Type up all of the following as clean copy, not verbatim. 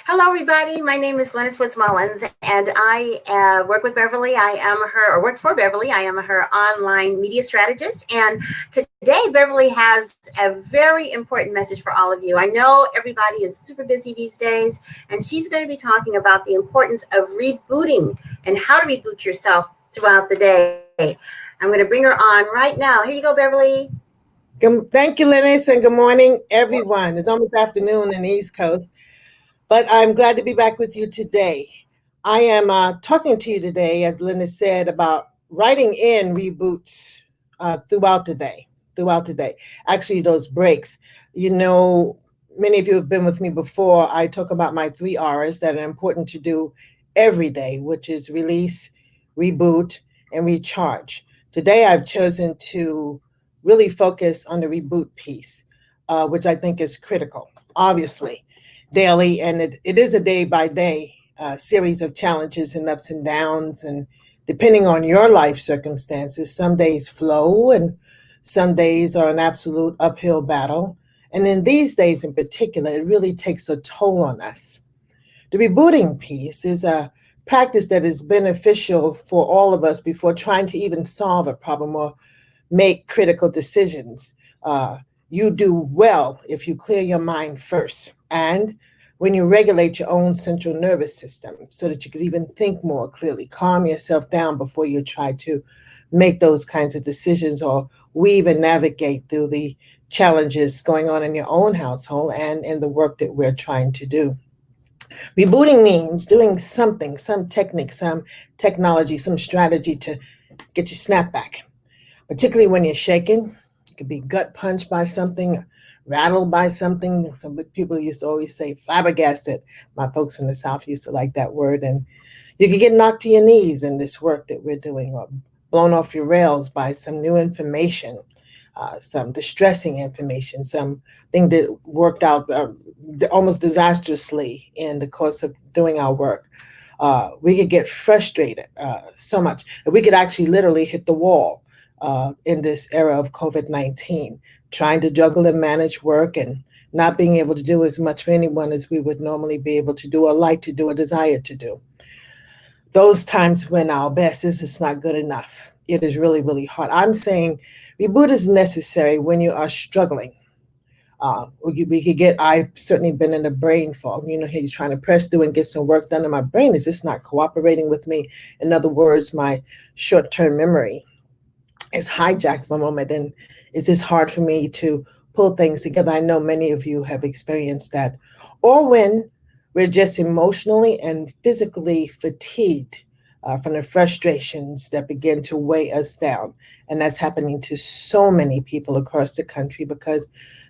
Hello, everybody. My name is Lynnis Woods-Mullins, and I work with Beverly. Or work for Beverly. I am her online media strategist. And today, Beverly has a very important message for all of you. I know everybody is super busy these days, and she's going to be talking about the importance of rebooting and how to reboot yourself throughout the day. I'm going to bring her on right now. Here you go, Beverly. Thank you, Lynnis, and good morning, everyone. It's almost afternoon in the East Coast, but I'm glad to be back with you today. I am talking to you today, as Lynnis said, about writing in reboots throughout the day. Throughout the day, actually, those breaks. You know, many of you have been with me before. I talk about my 3 R's that are important to do every day, which is release, reboot, and recharge. Today, I've chosen to really focus on the reboot piece, which I think is critical, obviously, daily. And it is a day by day series of challenges and ups and downs. And depending on your life circumstances, some days flow and some days are an absolute uphill battle. And in these days in particular, it really takes a toll on us. The rebooting piece is a practice that is beneficial for all of us before trying to even solve a problem or make critical decisions. You do well if you clear your mind first, and when you regulate your own central nervous system so that you could even think more clearly, calm yourself down before you try to make those kinds of decisions or weave and navigate through the challenges going on in your own household and in the work that we're trying to do. Rebooting means doing something, some technique, some technology, some strategy to get your snap back, particularly when you're shaken. You could be gut punched by something, rattled by something. Some people used to always say flabbergasted. My folks from the South used to like that word. And you could get knocked to your knees in this work that we're doing, or blown off your rails by some new information, some distressing information, something that worked out almost disastrously in the course of doing our work. We could get frustrated so much that we could actually literally hit the wall in this era of COVID-19, trying to juggle and manage work and not being able to do as much for anyone as we would normally be able to do or like to do or desire to do. Those times when our best is it's not good enough. It is really, really hard. I'm saying reboot is necessary when you are struggling. We could get, I've certainly been in a brain fog. You know, you're trying to press through and get some work done, and my brain is just not cooperating with me. In other words, my short term memory is hijacked for a moment, and it's just hard for me to pull things together. I know many of you have experienced that. Or when we're just emotionally and physically fatigued from the frustrations that begin to weigh us down. And that's happening to so many people across the country because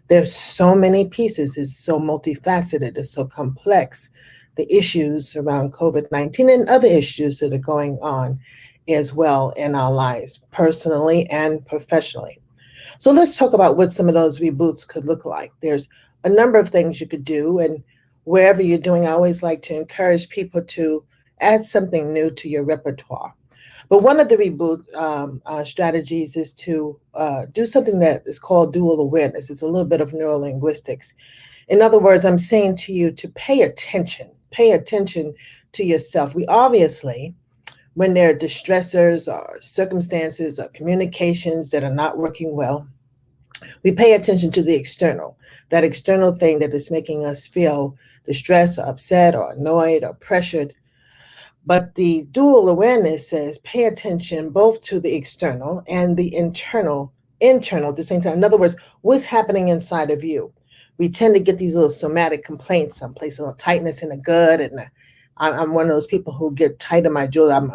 there's so many pieces. It's so multifaceted, it's so complex. The issues around COVID-19 and other issues that are going on as well in our lives, personally and professionally. So let's talk about what some of those reboots could look like. There's a number of things you could do, and wherever you're doing, I always like to encourage people to add something new to your repertoire. But one of the reboot strategies is to do something that is called dual awareness. It's a little bit of neurolinguistics. In other words, I'm saying to you to pay attention to yourself. We obviously, when there are distressors or circumstances or communications that are not working well, we pay attention to the external, that external thing that is making us feel distressed or upset or annoyed or pressured. But the dual awareness says pay attention both to the external and the internal at the same time. In other words, what's happening inside of you? We tend to get these little somatic complaints someplace, a little tightness in the gut. And I'm one of those people who get tight in my jaw. I'm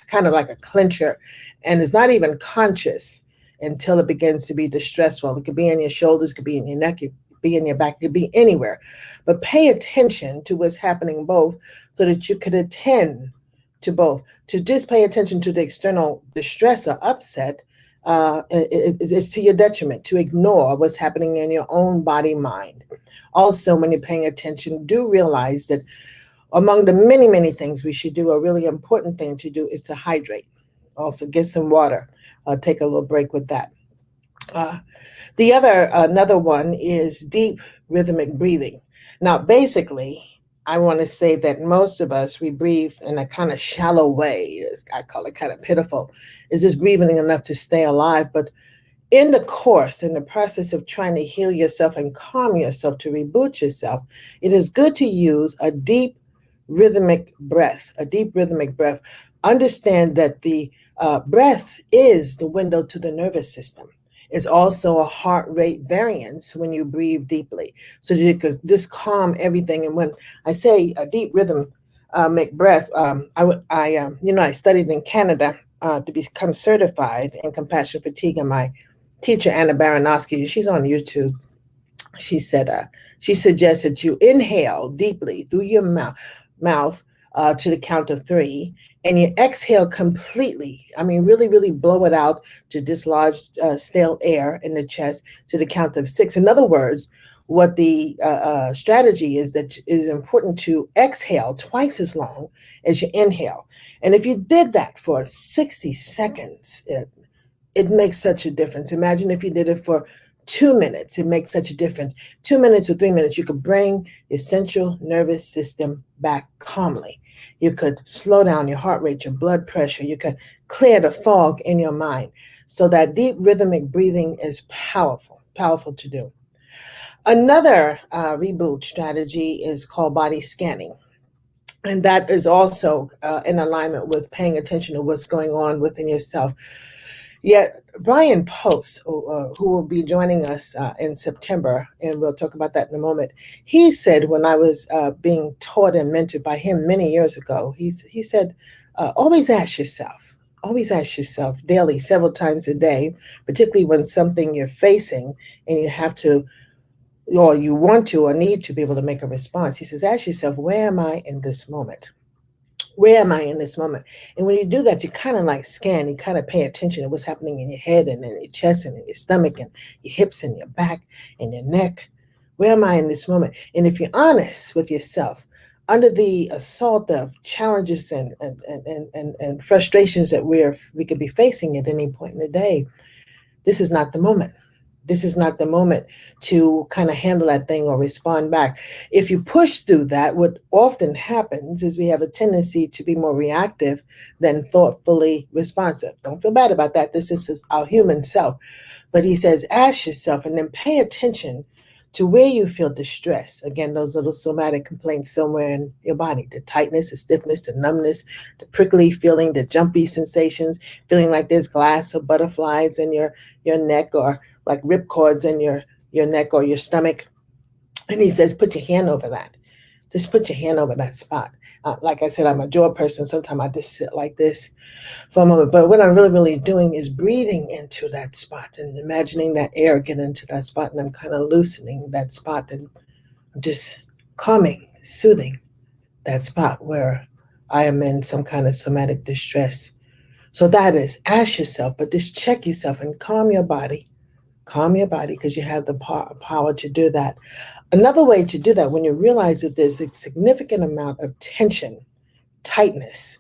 kind of like a clincher, and it's not even conscious until it begins to be distressful. It could be in your shoulders, it could be in your neck, it could be in your back, it could be anywhere. But pay attention to what's happening both so that you could attend to both. To just pay attention to the external distress or upset is to your detriment. To ignore what's happening in your own body mind. Also, when you're paying attention, do realize that among the many, many things we should do, a really important thing to do is to hydrate. Also, get some water. Take a little break with that. Uh, another one is deep rhythmic breathing. Now, basically, I want to say that most of us, we breathe in a kind of shallow way. I call it kind of pitiful. Is just breathing enough to stay alive? But in the course, in the process of trying to heal yourself and calm yourself, to reboot yourself, it is good to use a deep rhythmic breath, a deep rhythmic breath. Understand that the breath is the window to the nervous system. It's also a heart rate variance when you breathe deeply, so that you could just calm everything. And when I say a deep rhythm, make breath, I studied in Canada to become certified in compassion fatigue, and my teacher Anna Baranowski, she's on YouTube. She said she suggested you inhale deeply through your mouth to the count of three, and you exhale completely. I mean, really, really blow it out to dislodge stale air in the chest to the count of six. In other words, what the strategy is that it is important to exhale twice as long as you inhale. And if you did that for 60 seconds, it makes such a difference. Imagine if you did it for 2 minutes, it makes such a difference. 2 minutes or 3 minutes, you could bring your central nervous system back calmly. You could slow down your heart rate, your blood pressure. You could clear the fog in your mind. So that deep rhythmic breathing is powerful, powerful to do. Another reboot strategy is called body scanning. And that is also in alignment with paying attention to what's going on within yourself. Yet Brian Post, who will be joining us in September, and we'll talk about that in a moment, he said when I was being taught and mentored by him many years ago, he said, always ask yourself daily, several times a day, particularly when something you're facing and you have to, or you want to or need to be able to make a response. He says, ask yourself, where am I in this moment? Where am I in this moment? And when you do that, you kind of like scan, you kind of pay attention to what's happening in your head and in your chest and in your stomach and your hips and your back and your neck. Where am I in this moment? And if you're honest with yourself, under the assault of challenges and frustrations that we could be facing at any point in the day, this is not the moment. This is not the moment to kind of handle that thing or respond back. If you push through that, what often happens is we have a tendency to be more reactive than thoughtfully responsive. Don't feel bad about that. This is our human self. But he says, ask yourself and then pay attention to where you feel distress. Again, those little somatic complaints somewhere in your body, the tightness, the stiffness, the numbness, the prickly feeling, the jumpy sensations, feeling like there's glass or butterflies in your neck, or like ripcords in your neck or your stomach. And he says, put your hand over that. Just put your hand over that spot. Like I said, I'm a jaw person. Sometimes I just sit like this for a moment. But what I'm really, really doing is breathing into that spot and imagining that air get into that spot. And I'm kind of loosening that spot, and I'm just calming, soothing that spot where I am in some kind of somatic distress. So that is, ask yourself, but just check yourself and calm your body. Calm your body, because you have the power to do that. Another way to do that, when you realize that there's a significant amount of tension, tightness,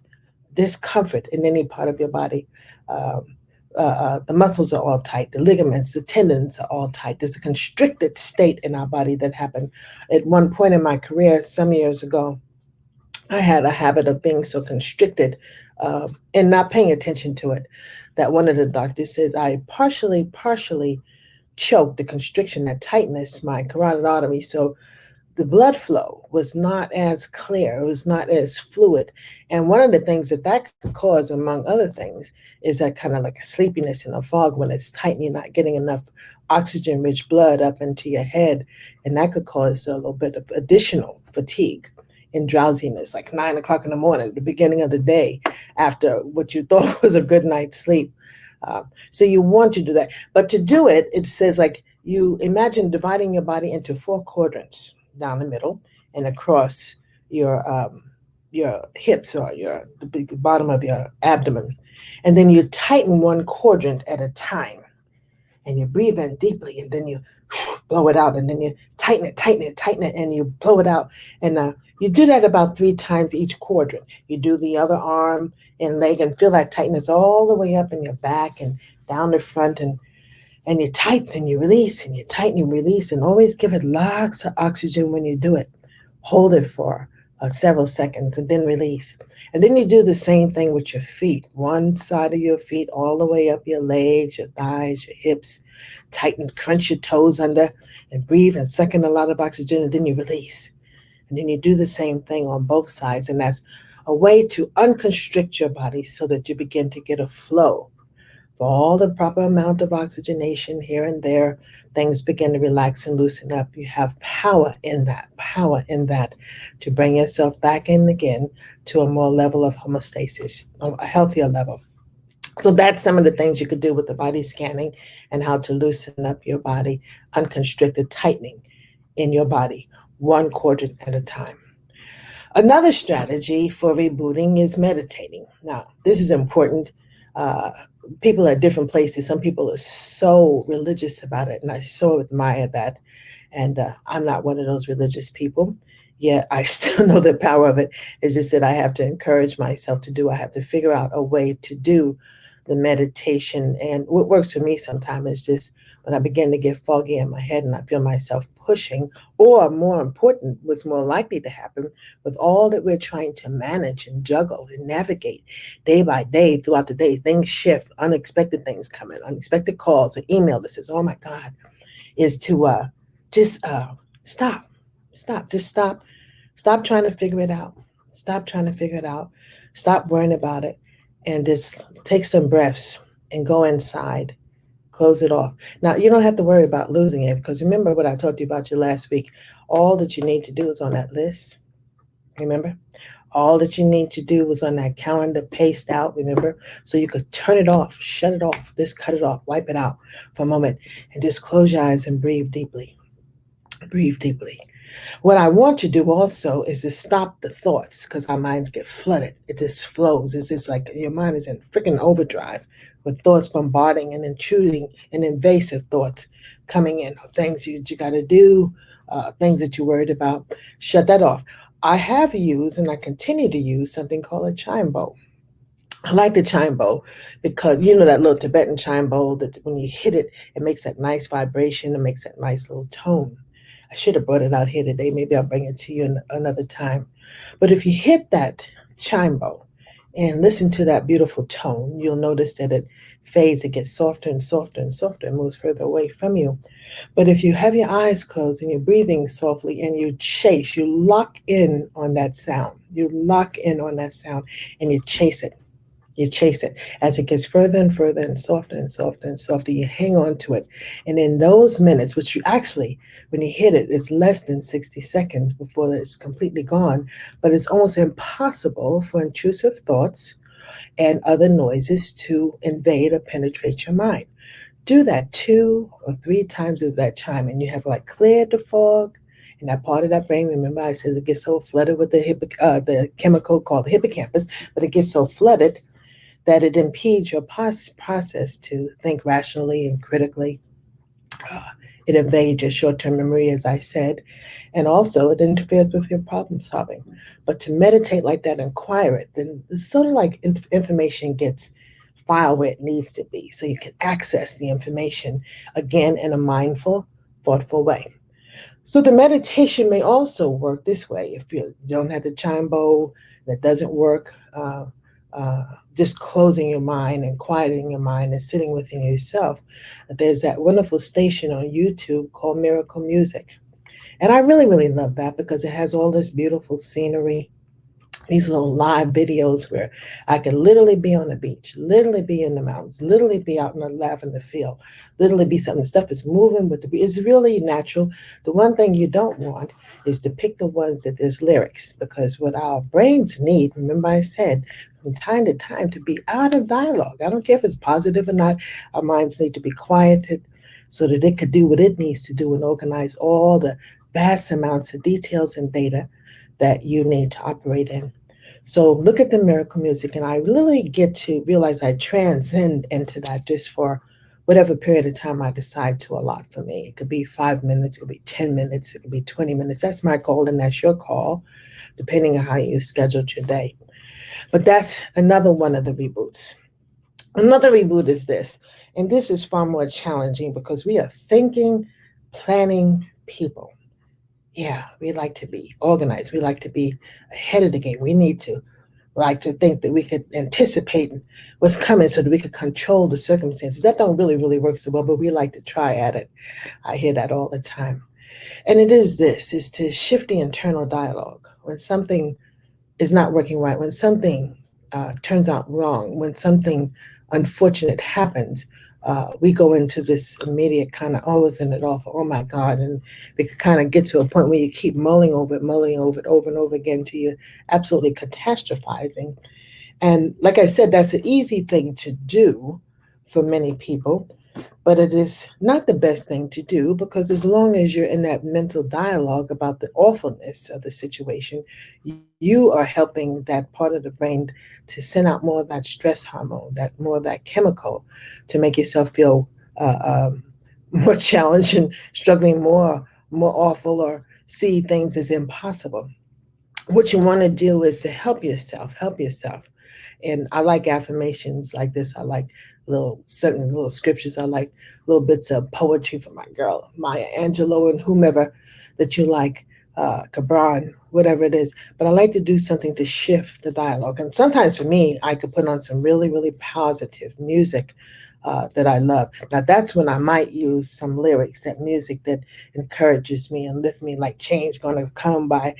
discomfort in any part of your body, the muscles are all tight, the ligaments, the tendons are all tight. There's a constricted state in our body that happened at one point in my career some years ago. I had a habit of being so constricted and not paying attention to it, that one of the doctors says I partially choked, the constriction, that tightness, my carotid artery. So the blood flow was not as clear, it was not as fluid. And one of the things that could cause, among other things, is that kind of like a sleepiness and a fog when it's tight and you're not getting enough oxygen rich blood up into your head. And that could cause a little bit of additional fatigue and drowsiness, like 9 o'clock in the morning, at the beginning of the day, after what you thought was a good night's sleep. So you want to do that. But to do it, it says like you imagine dividing your body into 4 quadrants down the middle and across your hips or the bottom of your abdomen. And then you tighten one quadrant at a time. And you breathe in deeply, and then you blow it out, and then you tighten it, and you blow it out. And you do that about 3 times each quadrant. You do the other arm and leg and feel that tightness all the way up in your back and down the front, and you tighten and you release, and you tighten and release, and always give it lots of oxygen when you do it. Hold it for several seconds and then release. And then you do the same thing with your feet. One side of your feet all the way up your legs, your thighs, your hips. Tighten, crunch your toes under and breathe and suck in a lot of oxygen and then you release. And then you do the same thing on both sides. And that's a way to unconstrict your body so that you begin to get a flow for all the proper amount of oxygenation here and there. Things begin to relax and loosen up. You have power in that to bring yourself back in again to a more level of homeostasis, a healthier level. So that's some of the things you could do with the body scanning and how to loosen up your body, unconstricted tightening in your body, one quadrant at a time. Another strategy for rebooting is meditating. Now, this is important. Uh, People are at different places. Some people are so religious about it, and I so admire that. And I'm not one of those religious people. Yet I still know the power of it. It's just that I have to encourage myself to do. I have to figure out a way to do the meditation. And what works for me sometimes is just when I begin to get foggy in my head and I feel myself pushing, or more important, what's more likely to happen with all that we're trying to manage and juggle and navigate day by day throughout the day, things shift, unexpected things come in, unexpected calls, an email that says, oh my God, is to just stop, just stop trying to figure it out. Stop trying to figure it out. Stop worrying about it and just take some breaths and go inside. Close it off. Now, you don't have to worry about losing it because remember what I talked to you about you last week. All that you need to do is on that list. Remember? All that you need to do was on that calendar, paced out, remember? So you could turn it off, shut it off, just cut it off, wipe it out for a moment, and just close your eyes and breathe deeply. Breathe deeply. What I want to do also is to stop the thoughts because our minds get flooded. It just flows. It's just like your mind is in freaking overdrive with thoughts bombarding and intruding and invasive thoughts coming in, things you got to do, things that you're worried about. Shut that off. I have used and I continue to use something called a chime bowl. I like the chime bowl because you know that little Tibetan chime bowl that when you hit it, it makes that nice vibration. It makes that nice little tone. I should have brought it out here today. Maybe I'll bring it to you another time. But if you hit that chime bowl and listen to that beautiful tone, you'll notice that it fades, it gets softer and softer and softer and moves further away from you. But if you have your eyes closed and you're breathing softly and you lock in on that sound. You lock in on that sound and you chase it. You chase it as it gets further and further and softer and softer and softer. You hang on to it. And in those minutes, which you actually, when you hit it, it's less than 60 seconds before it's completely gone. But it's almost impossible for intrusive thoughts and other noises to invade or penetrate your mind. Do that 2 or 3 times at that chime, and you have like cleared the fog. And that part of that brain, remember I said it gets so flooded with the chemical called the hippocampus, but it gets so flooded that it impedes your process to think rationally and critically. Uh, it invades your short-term memory, as I said, and also it interferes with your problem solving. But to meditate like that and quiet it, then it's sort of like information gets filed where it needs to be, so you can access the information again in a mindful, thoughtful way. So the meditation may also work this way. If you don't have the chime bowl and it doesn't work, uh, just closing your mind and quieting your mind and sitting within yourself. There's that wonderful station on YouTube called Miracle Music. And I really, really love that because it has all this beautiful scenery, these little live videos where I can literally be on the beach, literally be in the mountains, literally be out in the lavender field, literally be something. Stuff is moving with it's really natural. The one thing you don't want is to pick the ones that there's lyrics because what our brains need, remember I said, from time to time to be out of dialogue. I don't care if it's positive or not. Our minds need to be quieted so that it could do what it needs to do and organize all the vast amounts of details and data that you need to operate in. So look at the miracle music, and I really get to realize I transcend into that just for whatever period of time I decide to allot for me. It could be 5 minutes, it could be 10 minutes, it could be 20 minutes. That's my call, and that's your call, depending on how you scheduled your day. But that's another one of the reboots. Another reboot is this, and this is far more challenging because we are thinking, planning people. Yeah, we like to be organized. We like to be ahead of the game. We need to like to think that we could anticipate what's coming so that we could control the circumstances. That don't really work so well, but we like to try at it. I hear that all the time. And it is this, is to shift the internal dialogue. When something is not working right, when something turns out wrong, when something unfortunate happens, we go into this immediate kind of, oh, isn't it awful? Oh my God. And we could kind of get to a point where you keep mulling over it over and over again till you're absolutely catastrophizing. And like I said, that's an easy thing to do for many people, but it is not the best thing to do because as long as you're in that mental dialogue about the awfulness of the situation, you are helping that part of the brain to send out more of that stress hormone, that more of that chemical to make yourself feel more challenged and struggling more awful or see things as impossible. What you want to do is to help yourself. And I like affirmations like this. I like certain little scriptures. I like little bits of poetry from my girl Maya Angelou and whomever that you like, Cabran, whatever it is. But I like to do something to shift the dialogue. And sometimes for me, I could put on some really positive music that I love. Now that's when I might use some lyrics, that music that encourages me and lifts me, like "Change Gonna Come" by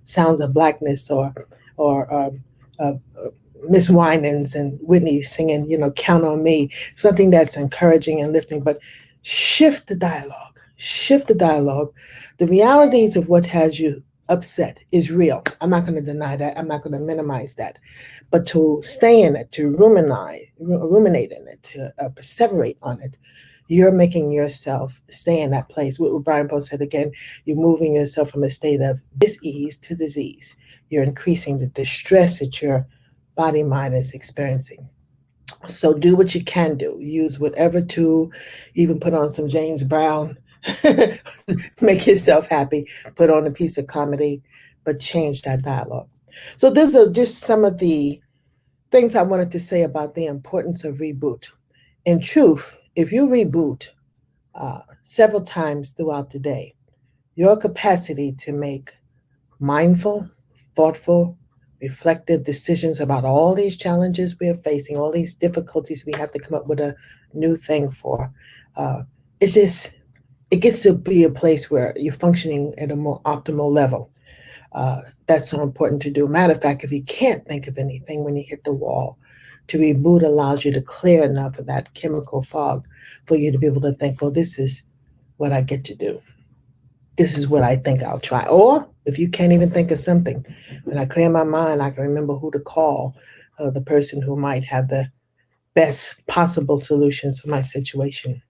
Sounds of Blackness, or uh, Miss Winans and Whitney singing, "Count on Me," something that's encouraging and lifting. But shift the dialogue. Shift the dialogue. The realities of what has you upset is real. I'm not going to deny that. I'm not going to minimize that. But to stay in it, to ruminate in it, to perseverate on it, you're making yourself stay in that place. What Brian Post said again, you're moving yourself from a state of dis-ease to disease. You're increasing the distress that your body mind is experiencing. So do what you can do. Use whatever tool, even put on some James Brown, make yourself happy, put on a piece of comedy, but change that dialogue. So these are just some of the things I wanted to say about the importance of reboot. In truth, if you reboot several times throughout the day, your capacity to make mindful, thoughtful, reflective decisions about all these challenges we are facing, all these difficulties we have to come up with a new thing for. Uh, it's just, it gets to be a place where you're functioning at a more optimal level. That's so important to do. Matter of fact, if you can't think of anything when you hit the wall, to reboot allows you to clear enough of that chemical fog for you to be able to think, well, this is what I get to do. This is what I think I'll try. Or if you can't even think of something, when I clear my mind, I can remember who to call, the person who might have the best possible solutions for my situation.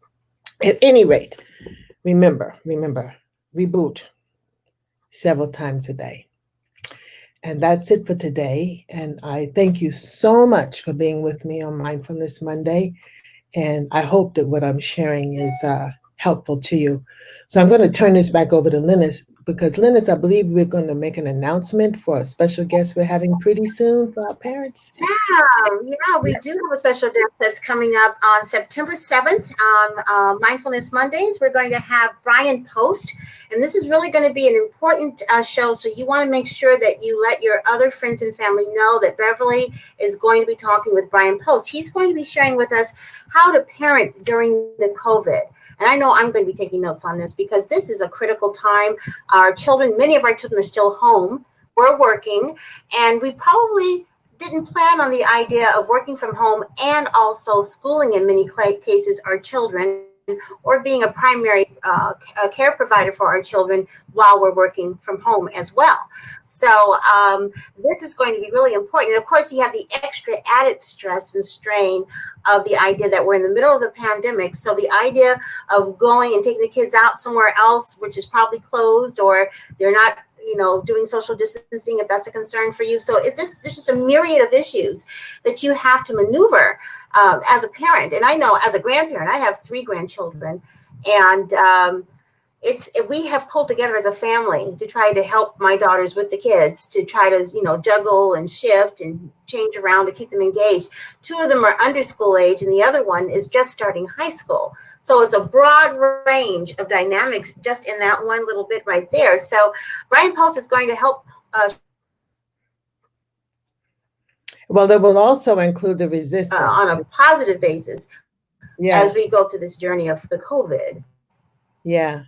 At any rate, remember, reboot several times a day. And that's it for today. And I thank you so much for being with me on Mindfulness Monday. And I hope that what I'm sharing is helpful to you. So I'm going to turn this back over to Lynnis because Lynnis, I believe we're going to make an announcement for a special guest we're having pretty soon for our parents. We do have a special guest that's coming up on September 7th on Mindfulness Mondays. We're going to have Brian Post, and this is really going to be an important show. So you want to make sure that you let your other friends and family know that Beverly is going to be talking with Brian Post. He's going to be sharing with us how to parent during the COVID. And I know I'm going to be taking notes on this because this is a critical time. Many of our children are still home. We're working, and we probably didn't plan on the idea of working from home and also schooling in many cases our children or being a primary care provider for our children while we're working from home as well. So this is going to be really important. And of course, you have the extra added stress and strain of the idea that we're in the middle of the pandemic. So the idea of going and taking the kids out somewhere else, which is probably closed or they're not doing social distancing, if that's a concern for you. So there's just a myriad of issues that you have to maneuver as a parent. And I know as a grandparent, I have 3 grandchildren, and we have pulled together as a family to try to help my daughters with the kids to try to, juggle and shift and change around to keep them engaged. 2 of them are under school age and the other one is just starting high school. So it's a broad range of dynamics just in that one little bit right there. So Brian Post is going to help Well, they will also include the resistance. on a positive basis Yeah, as we go through this journey of the COVID. yeah.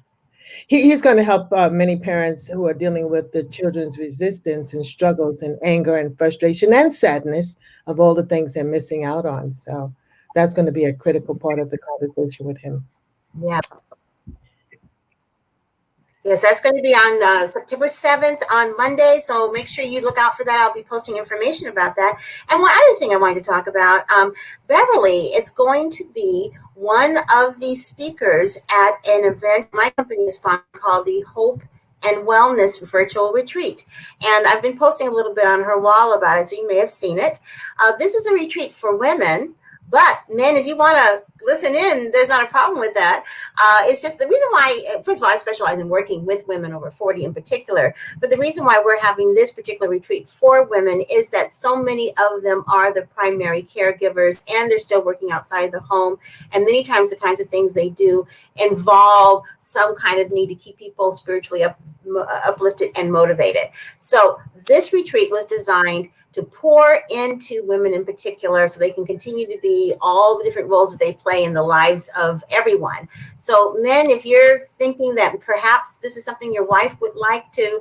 He's going to help many parents who are dealing with the children's resistance and struggles and anger and frustration and sadness of all the things they're missing out on. So that's going to be a critical part of the conversation with him. Yeah. Yes, that's going to be on September 7th on Monday. So make sure you look out for that. I'll be posting information about that. And one other thing I wanted to talk about, Beverly is going to be one of the speakers at an event my company is sponsoring called the Hope and Wellness Virtual Retreat. And I've been posting a little bit on her wall about it, so you may have seen it. This is a retreat for women. But men, if you want to listen in, there's not a problem with that. It's just the reason why, first of all, I specialize in working with women over 40 in particular. But the reason why we're having this particular retreat for women is that so many of them are the primary caregivers and they're still working outside the home. And many times the kinds of things they do involve some kind of need to keep people spiritually uplifted and motivated. So this retreat was designed to pour into women in particular so they can continue to be all the different roles that they play in the lives of everyone. So men, if you're thinking that perhaps this is something your wife would like to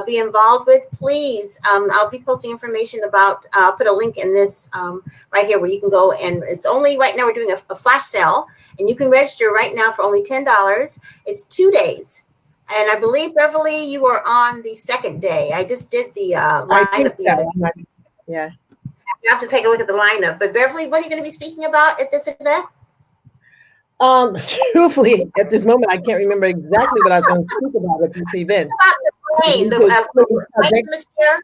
be involved with, please, I'll be posting information about, I'll put a link in this right here where you can go, and it's only, right now we're doing a flash sale, and you can register right now for only $10. It's 2 days. And I believe, Beverly, you were on the second day. I just did the lineup the other day. Yeah. You have to take a look at the lineup. But Beverly, what are you going to be speaking about at this event? Truthfully, at this moment, I can't remember exactly what I was going to speak about at this event. About the brain, the right hemisphere,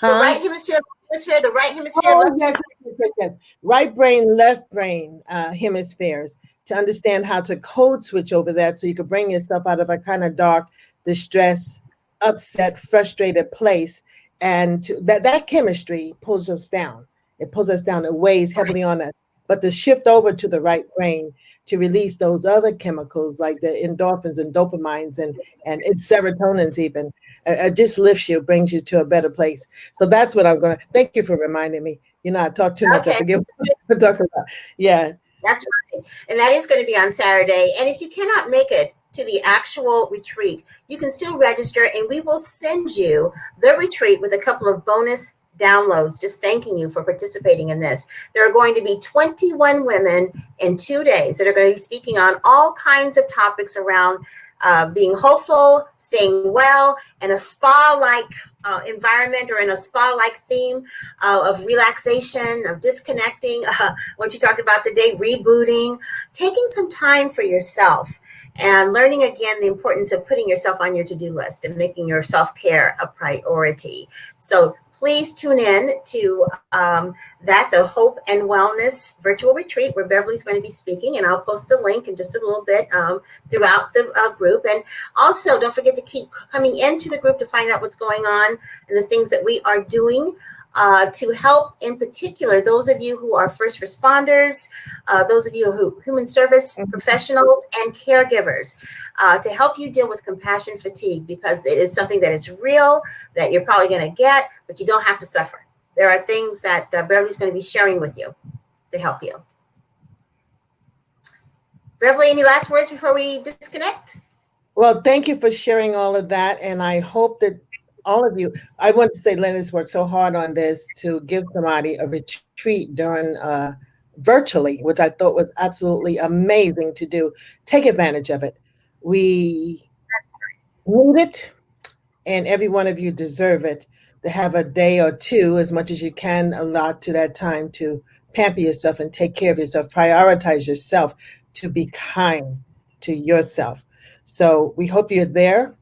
the right hemisphere, the right hemisphere, left hemisphere. Yes. Right brain, left brain hemispheres, to understand how to code switch over that so you can bring yourself out of a kind of dark, distressed, upset, frustrated place. And that chemistry pulls us down. It pulls us down. It weighs heavily on us. But to shift over to the right brain to release those other chemicals like the endorphins and dopamines and it's serotonins even, it just lifts you, brings you to a better place. So that's what I'm going to, thank you for reminding me. You know, I talk too much. I forget what I'm talking about. Yeah. That's right. And that is going to be on Saturday. And if you cannot make it to the actual retreat, you can still register and we will send you the retreat with a couple of bonus downloads, just thanking you for participating in this. There are going to be 21 women in 2 days that are going to be speaking on all kinds of topics around being hopeful, staying well, in a spa-like environment or in a spa-like theme of relaxation, of disconnecting, what you talked about today, rebooting, taking some time for yourself and learning again the importance of putting yourself on your to-do list and making your self-care a priority. So please tune in to the Hope and Wellness Virtual Retreat where Beverly's going to be speaking, and I'll post the link in just a little bit throughout the group. And also, don't forget to keep coming into the group to find out what's going on and the things that we are doing to help, in particular, those of you who are first responders, those of you who human service professionals and caregivers, to help you deal with compassion fatigue, because it is something that is real, that you're probably going to get, but you don't have to suffer. There are things that Beverly's going to be sharing with you to help you. Beverly, any last words before we disconnect? Well, thank you for sharing all of that. And I hope that all of you, I want to say Lynnis worked so hard on this to give somebody a retreat during virtually, which I thought was absolutely amazing to do. Take advantage of it. We need it, and every one of you deserve it, to have a day or two, as much as you can, allot to that time to pamper yourself and take care of yourself, prioritize yourself, to be kind to yourself. So we hope you're there.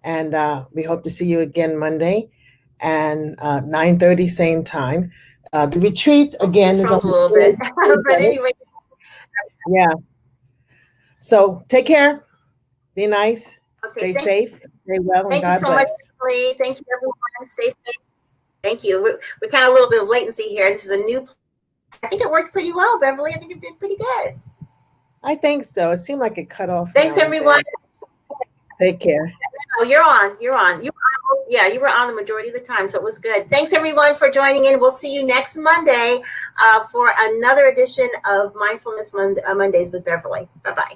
And we hope to see you again Monday and 9:30 same time. The retreat again is a little bit, but anyway. Yeah. So take care. Be nice. Okay, stay safe. Stay well. Thank and God you so bless. much, Lee. Thank you, everyone. Stay safe. Thank you. We're kind of a little bit of latency here. This is a new. I think it worked pretty well, Beverly. I think it did pretty good. I think so. It seemed like it cut off Thanks, now and everyone. then. Take care. Oh, you're on. You're on. Yeah, you were on the majority of the time, so it was good. Thanks, everyone, for joining in. We'll see you next Monday for another edition of Mindfulness Mondays with Beverly. Bye-bye.